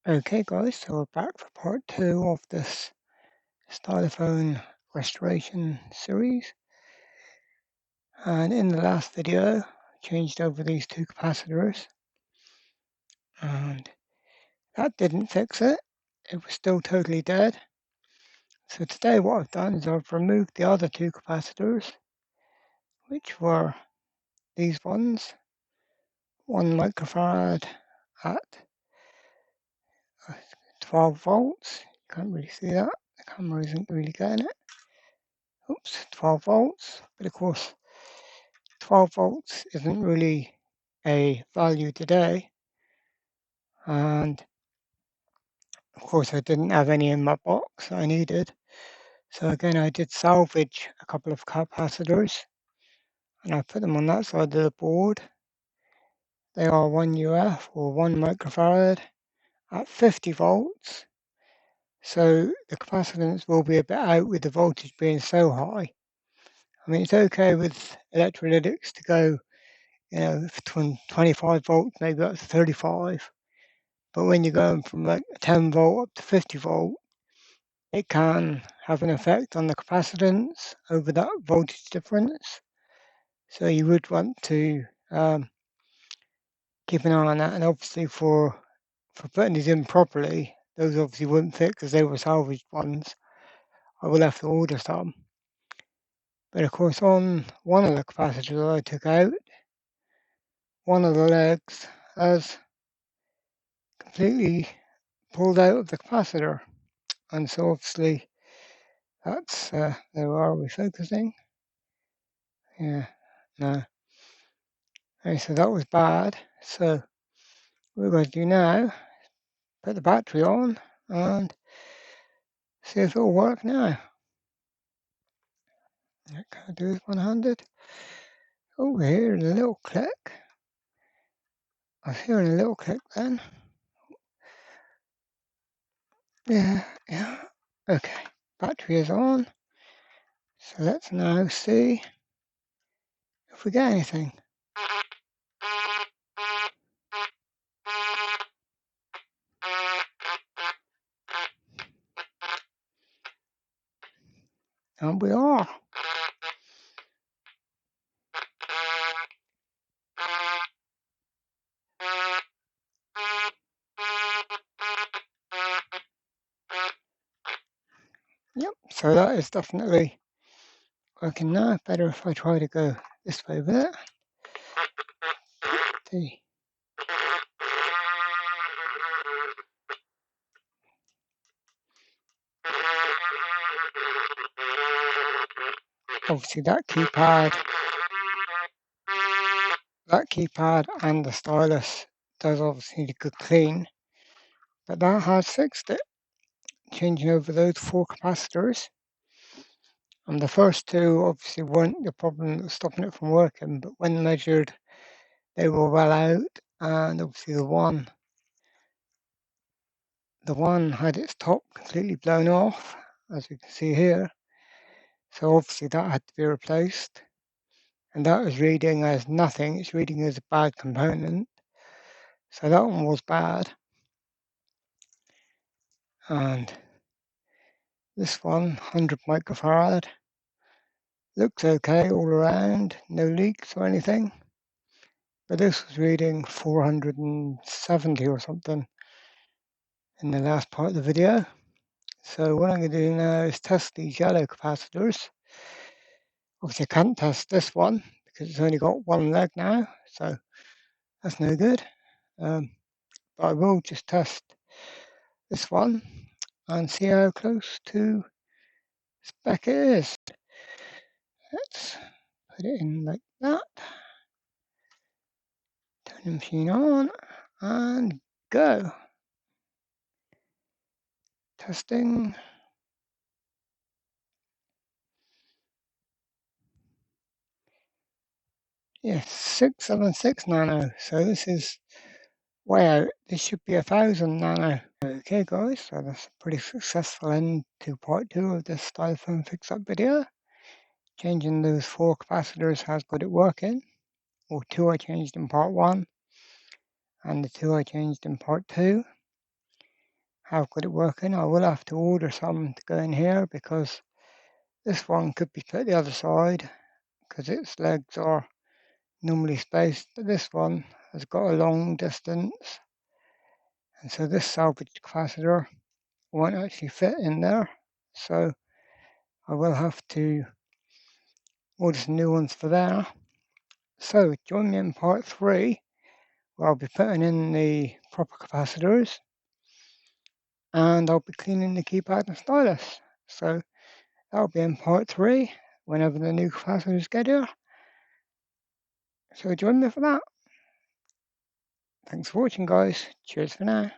Okay guys, so we're back for part 2 of this Stylophone restoration series, and in the last video I changed over these two capacitors and that didn't fix it. It was still totally dead. So today what I've done is I've removed the other two capacitors, which were these ones, 1 microfarad at 12 volts. You can't really see that, the camera isn't really getting it. Oops, 12 volts, but of course 12 volts isn't really a value today, and of course I didn't have any in my box I needed. So again I did salvage a couple of capacitors and I put them on that side of the board. They are 1 UF or 1 microfarad at 50 volts. So the capacitance will be a bit out with the voltage being so high. I mean, it's okay with electrolytics to go, from 25 volts, maybe up to 35. But when you're going from like 10 volt up to 50 volt, it can have an effect on the capacitance over that voltage difference. So you would want to keep an eye on that. And obviously for putting these in properly, those obviously wouldn't fit because they were salvaged ones. I will have to order some. But of course on one of the capacitors I took out, one of the legs has completely pulled out of the capacitor. And so obviously that's, there are we focusing? Yeah, no. Okay, so that was bad. So what we're going to do now, put the battery on and see if it'll work now. Can I do this one-handed? Oh, we're hearing a little click. I was hearing a little click then. Yeah. Okay, battery is on. So let's now see if we get anything. And we are. Yep, so that is definitely working now. Better if I try to go this way with it. See. Obviously that keypad and the stylus does obviously need a good clean, but that has fixed it, changing over those 4 capacitors. And the first 2 obviously weren't the problem that was stopping it from working, but when measured they were well out, and obviously the one had its top completely blown off, as you can see here. So obviously that had to be replaced, and that was reading as nothing, it's reading as a bad component. So that one was bad. And this one, 100 microfarad, looks okay all around, no leaks or anything. But this was reading 470 or something in the last part of the video. So what I'm going to do now is test these yellow capacitors. Obviously I can't test this one because it's only got one leg now, so that's no good. But I will just test this one and see how close to spec it is. Let's put it in like that. Turn the machine on and go. Testing. Yes, 676 nano. So this is way out. This should be 1000 nano. Okay guys, so that's a pretty successful end to part 2 of this Stylophone fix-up video. Changing those 4 capacitors has got it working. Or 2 I changed in part 1 and the 2 I changed in part 2. how good it working. I will have to order some to go in here because this one could be put the other side because its legs are normally spaced, but this one has got a long distance, and so this salvage capacitor won't actually fit in there, so I will have to order some new ones for there. So join me in part 3 where I'll be putting in the proper capacitors and I'll be cleaning the keypad and stylus. So that'll be in part 3 whenever the new capacitors get here. So join me for that. Thanks for watching, guys. Cheers for now.